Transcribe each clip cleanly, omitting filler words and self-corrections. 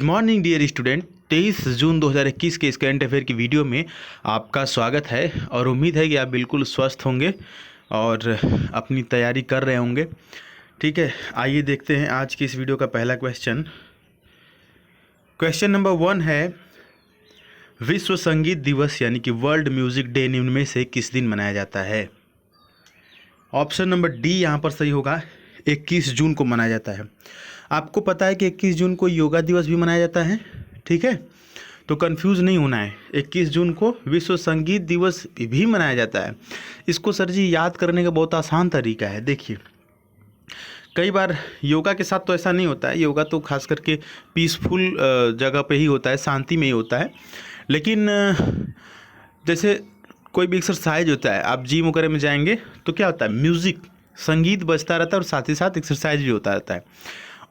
Morning dear student. 23 जून 2021 के इस current affair की वीडियो में आपका स्वागत है और उम्मीद है कि आप बिल्कुल स्वस्थ होंगे और अपनी तैयारी कर रहे होंगे। ठीक है, आइए देखते हैं आज की इस वीडियो का पहला क्वेश्चन। क्वेश्चन नंबर 1 है, विश्व संगीत दिवस यानी कि वर्ल्ड म्यूजिक डे निम्न में से किस दिन मनाया जाता है? ऑप्शन नंबर डी यहाँ पर सही होगा, 21 जून को मनाया जाता है। आपको पता है कि 21 जून को योगा दिवस भी मनाया जाता है, ठीक है, तो कंफ्यूज नहीं होना है। 21 जून को विश्व संगीत दिवस भी मनाया जाता है। इसको सर जी याद करने का बहुत आसान तरीका है। देखिए, कई बार योगा के साथ तो ऐसा नहीं होता है, योगा तो खास करके पीसफुल जगह पे ही होता है, शांति में ही होता है। लेकिन जैसे कोई भी एक्सरसाइज होता है, आप जिम वगैरह में जाएंगे तो क्या होता है, म्यूज़िक संगीत बजता रहता है और साथ ही साथ एक्सरसाइज भी होता रहता है।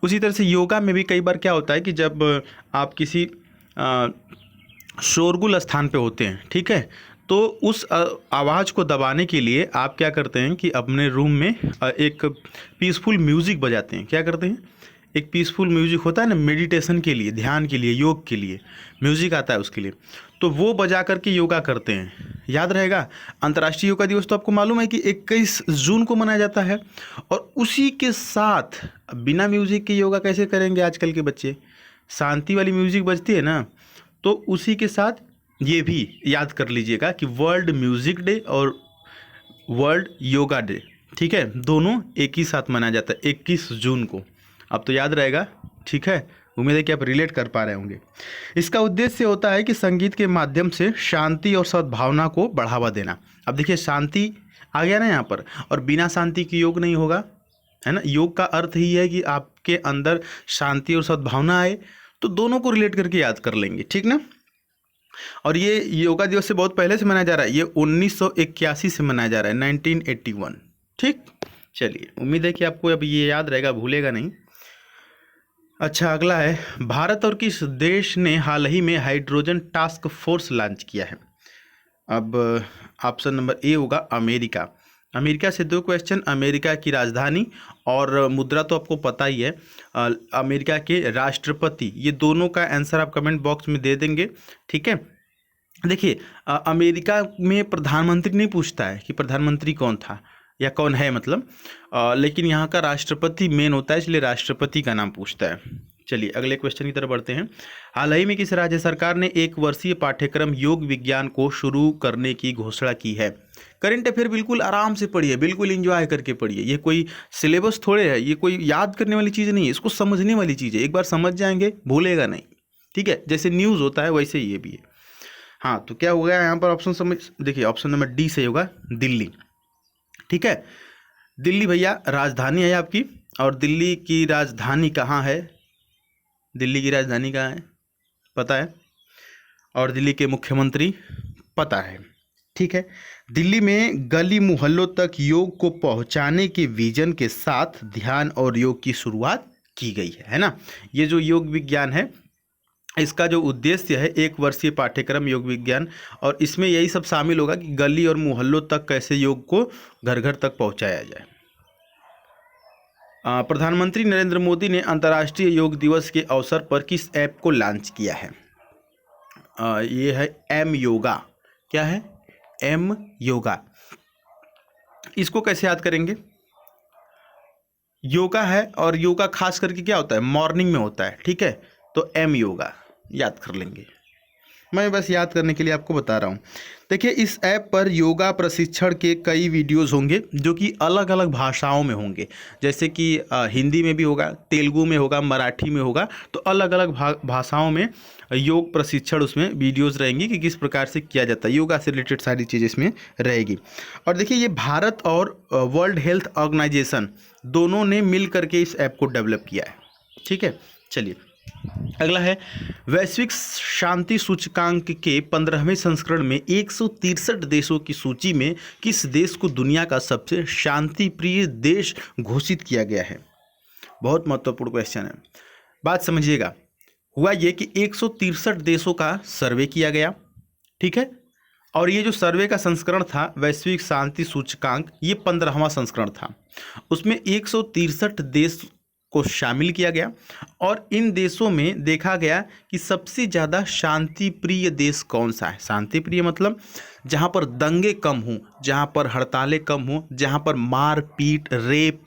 उसी तरह से योगा में भी कई बार क्या होता है कि जब आप किसी शोरगुल स्थान पे होते हैं, ठीक है, तो उस आवाज़ को दबाने के लिए आप क्या करते हैं कि अपने रूम में एक पीसफुल म्यूज़िक बजाते हैं। क्या करते हैं, एक पीसफुल म्यूज़िक होता है ना, मेडिटेशन के लिए, ध्यान के लिए, योग के लिए म्यूज़िक आता है उसके लिए, तो वो बजा करके योगा करते हैं। याद रहेगा। अंतर्राष्ट्रीय योगा दिवस तो आपको मालूम है कि 21 जून को मनाया जाता है। और उसी के साथ बिना म्यूज़िक के योगा कैसे करेंगे आजकल के बच्चे, शांति वाली म्यूज़िक बजती है ना, तो उसी के साथ ये भी याद कर लीजिएगा कि वर्ल्ड म्यूज़िक डे और वर्ल्ड योगा डे, ठीक है, दोनों एक ही साथ मनाया जाता है 21 जून को। अब तो याद रहेगा, ठीक है। उम्मीद है कि आप रिलेट कर पा रहे होंगे। इसका उद्देश्य होता है कि संगीत के माध्यम से शांति और सद्भावना को बढ़ावा देना। अब देखिए, शांति आ गया ना यहाँ पर, और बिना शांति की योग नहीं होगा, है ना। योग का अर्थ ही है कि आपके अंदर शांति और सद्भावना आए, तो दोनों को रिलेट करके याद कर लेंगे, ठीक ना। और ये योगा दिवस से बहुत पहले से मनाया जा रहा है, ये 1981 से मनाया जा रहा है, 1981, ठीक। चलिए, उम्मीद है कि आपको अब ये याद रहेगा, भूलेगा नहीं। अच्छा, अगला है, भारत और किस देश ने हाल ही में हाइड्रोजन टास्क फोर्स लॉन्च किया है? अब ऑप्शन नंबर ए होगा अमेरिका। अमेरिका से 2 क्वेश्चन। अमेरिका की राजधानी और मुद्रा तो आपको पता ही है। अमेरिका के राष्ट्रपति, ये दोनों का आंसर आप कमेंट बॉक्स में दे देंगे, ठीक है। देखिए, अमेरिका में प्रधानमंत्री नहीं पूछता है कि प्रधानमंत्री कौन था या कौन है, मतलब लेकिन यहाँ का राष्ट्रपति मेन होता है, इसलिए राष्ट्रपति का नाम पूछता है। चलिए अगले क्वेश्चन की तरफ बढ़ते हैं। हाल ही में किस राज्य सरकार ने 1 वर्षीय पाठ्यक्रम योग विज्ञान को शुरू करने की घोषणा की है? करंट अफेयर बिल्कुल आराम से पढ़िए, बिल्कुल एंजॉय करके पढ़िए। ये कोई सिलेबस थोड़े है, ये कोई याद करने वाली चीज़ नहीं है, इसको समझने वाली चीज़ है। एक बार समझ जाएंगे भूलेगा नहीं, ठीक है। जैसे न्यूज़ होता है वैसे ये भी है। हाँ, तो क्या हो गया यहाँ पर ऑप्शन समझ, देखिए ऑप्शन नंबर डी सही होगा, दिल्ली, ठीक है। दिल्ली भैया राजधानी है आपकी, और दिल्ली की राजधानी कहाँ है? दिल्ली की राजधानी कहाँ है पता है, और दिल्ली के मुख्यमंत्री पता है, ठीक है। दिल्ली में गली मोहल्लों तक योग को पहुंचाने के विजन के साथ ध्यान और योग की शुरुआत की गई है ना। ये जो योग विज्ञान है, इसका जो उद्देश्य है 1 वर्षीय पाठ्यक्रम योग विज्ञान, और इसमें यही सब शामिल होगा कि गली और मोहल्लों तक कैसे योग को घर घर तक पहुंचाया जाए। प्रधानमंत्री नरेंद्र मोदी ने अंतर्राष्ट्रीय योग दिवस के अवसर पर किस ऐप को लॉन्च किया है? ये है एम योगा। क्या है? एम योगा। इसको कैसे याद करेंगे? योगा है, और योगा खास करके क्या होता है, मॉर्निंग में होता है, ठीक है, तो एम योगा याद कर लेंगे। मैं बस याद करने के लिए आपको बता रहा हूँ। देखिए, इस ऐप पर योगा प्रशिक्षण के कई वीडियोस होंगे जो कि अलग अलग भाषाओं में होंगे, जैसे कि हिंदी में भी होगा, तेलुगु में होगा, मराठी में होगा, तो अलग अलग भाषाओं में योग प्रशिक्षण उसमें वीडियोस रहेंगी कि किस प्रकार से किया जाता है। योगा से रिलेटेड सारी चीज़ इसमें रहेगी। और देखिए, ये भारत और वर्ल्ड हेल्थ ऑर्गेनाइजेशन दोनों ने मिल करके इस ऐप को डेवलप किया है, ठीक है। चलिए अगला है, वैश्विक शांति सूचकांक के 15वें संस्करण में 163 देशों की सूची में किस देश को दुनिया का सबसे शांति प्रिय देश घोषित किया गया है? बहुत महत्वपूर्ण क्वेश्चन है, बात समझिएगा। हुआ ये कि 163 देशों का सर्वे किया गया, ठीक है, और ये जो सर्वे का संस्करण था वैश्विक शांति सूचकांक, ये 15वां संस्करण था। उसमें 163 देश को शामिल किया गया और इन देशों में देखा गया कि सबसे ज़्यादा शांति प्रिय देश कौन सा है। शांति प्रिय मतलब जहाँ पर दंगे कम हों, जहाँ पर हड़तालें कम हों, जहाँ पर मार पीट, रेप,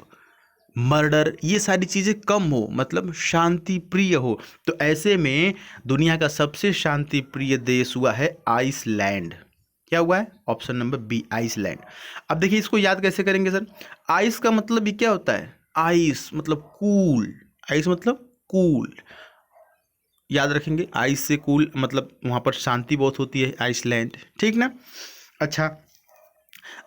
मर्डर, ये सारी चीज़ें कम हो, मतलब शांति प्रिय हो। तो ऐसे में दुनिया का सबसे शांति प्रिय देश हुआ है आइसलैंड। क्या हुआ है? Option number B, Iceland. अब देखिए इसको याद कैसे करेंगे सर। आइस का मतलब ये क्या होता है? आइस मतलब कूल, आइस मतलब कूल, याद रखेंगे। आइस से कूल मतलब वहाँ पर शांति बहुत होती है, आइसलैंड, ठीक ना। अच्छा,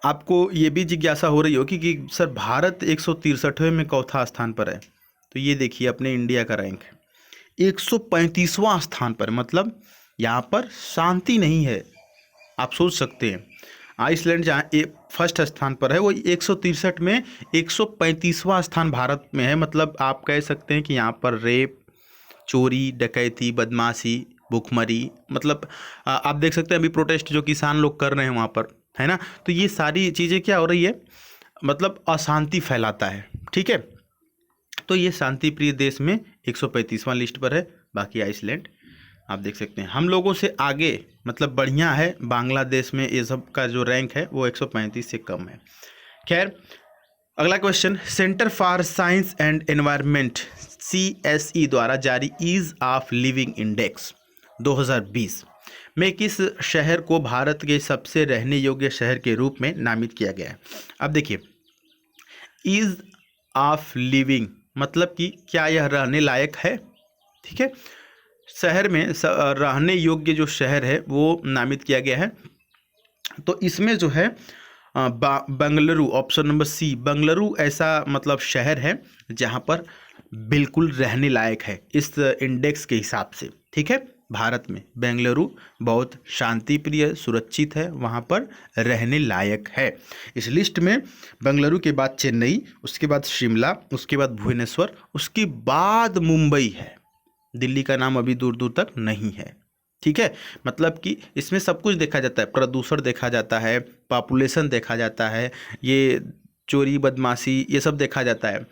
आपको ये भी जिज्ञासा हो रही होगी कि सर भारत 163वें में चौथा स्थान पर है। तो ये देखिए अपने इंडिया का रैंक है 135वां स्थान पर, मतलब यहाँ पर शांति नहीं है। आप सोच सकते हैं आइसलैंड जहाँ फर्स्ट स्थान पर है वो 163 में 135वां स्थान भारत में है। मतलब आप कह सकते हैं कि यहाँ पर रेप, चोरी, डकैती, बदमाशी, भुखमरी, मतलब आप देख सकते हैं अभी प्रोटेस्ट जो किसान लोग कर रहे हैं वहाँ पर, है ना। तो ये सारी चीज़ें क्या हो रही है, मतलब अशांति फैलाता है, ठीक है। तो ये शांति प्रिय देश में 135वां लिस्ट पर है। बाकी आइसलैंड आप देख सकते हैं हम लोगों से आगे, मतलब बढ़िया है। बांग्लादेश में ये सब का जो रैंक है वो 135 से कम है। खैर, अगला question, centre for science and environment CSE द्वारा जारी ईज ऑफ लिविंग इंडेक्स 2020 में किस शहर को भारत के सबसे रहने योग्य शहर के रूप में नामित किया गया है? अब देखिए, ईज ऑफ लिविंग मतलब कि क्या यह रहने लायक है, ठीक है। शहर में रहने योग्य जो शहर है वो नामित किया गया है। तो इसमें जो है Bengaluru, option number C, Bengaluru ऐसा मतलब शहर है जहाँ पर बिल्कुल रहने लायक है इस इंडेक्स के हिसाब से, ठीक है। भारत में बेंगलुरु बहुत शांति प्रिय, सुरक्षित है, वहाँ पर रहने लायक है। इस लिस्ट में बेंगलुरु के बाद चेन्नई, उसके बाद शिमला, उसके बाद भुवनेश्वर, उसके बाद मुंबई है। दिल्ली का नाम अभी दूर दूर तक नहीं है, ठीक है। मतलब कि इसमें सब कुछ देखा जाता है, प्रदूषण देखा जाता है, पॉपुलेशन देखा जाता है, ये चोरी बदमाशी ये सब देखा जाता है।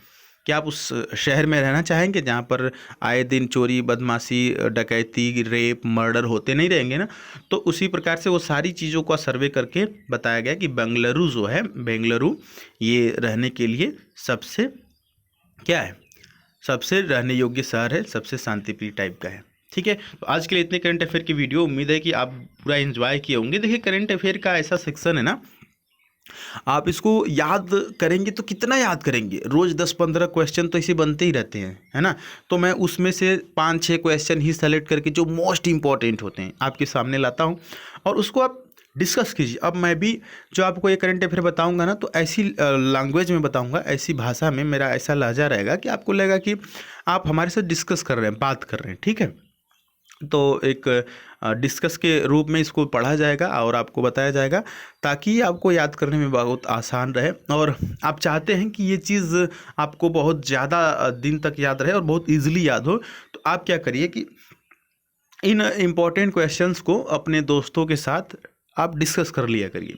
क्या आप उस शहर में रहना चाहेंगे जहाँ पर आए दिन चोरी बदमाशी, डकैती, रेप, मर्डर होते नहीं रहेंगे ना। तो उसी प्रकार से वो सारी चीज़ों का सर्वे करके बताया गया कि बेंगलुरु जो है, बेंगलुरु ये रहने के लिए सबसे क्या है, सबसे रहने योग्य शहर है, सबसे शांतिप्रिय टाइप का है, ठीक है। तो आज के लिए इतने करंट अफेयर की वीडियो, उम्मीद है कि आप पूरा एंजॉय किए होंगे। देखिए करंट अफेयर का ऐसा सेक्शन है ना, आप इसको याद करेंगे तो कितना याद करेंगे, रोज़ 10-15 क्वेश्चन तो इसे बनते ही रहते हैं, है ना। तो मैं उसमें से 5-6 क्वेश्चन ही सेलेक्ट करके जो मोस्ट इंपॉर्टेंट होते हैं आपके सामने लाता हूँ और उसको आप डिस्कस कीजिए। अब मैं भी जो आपको ये करंट अफेयर बताऊंगा ना, तो ऐसी लैंग्वेज में बताऊंगा, ऐसी भाषा में, मेरा ऐसा लहजा रहेगा कि आपको लगेगा कि आप हमारे साथ डिस्कस कर रहे हैं, बात कर रहे हैं, ठीक है। तो एक डिस्कस के रूप में इसको पढ़ा जाएगा और आपको बताया जाएगा ताकि आपको याद करने में बहुत आसान रहे। और आप चाहते हैं कि ये चीज़ आपको बहुत ज़्यादा दिन तक याद रहे और बहुत ईजिली याद हो, तो आप क्या करिए कि इन इम्पॉर्टेंट क्वेश्चंस को अपने दोस्तों के साथ आप डिस्कस कर लिया करिए,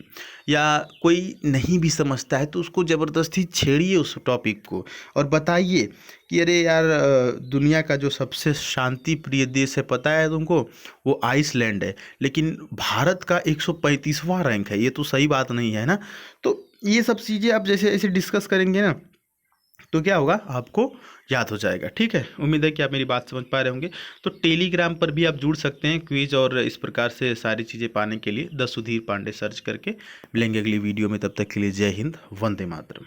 या कोई नहीं भी समझता है तो उसको ज़बरदस्ती छेड़िए उस टॉपिक को और बताइए कि अरे यार दुनिया का जो सबसे शांति प्रिय देश है पता है तुमको, वो आइसलैंड है, लेकिन भारत का 135वां रैंक है, ये तो सही बात नहीं है ना। तो ये सब चीज़ें आप जैसे ऐसे डिस्कस करेंगे ना तो क्या होगा, आपको याद हो जाएगा, ठीक है। उम्मीद है कि आप मेरी बात समझ पा रहे होंगे। तो टेलीग्राम पर भी आप जुड़ सकते हैं क्विज और इस प्रकार से सारी चीज़ें पाने के लिए द सुधीर पांडे सर्च करके। मिलेंगे अगली वीडियो में, तब तक के लिए जय हिंद, वंदे मातरम।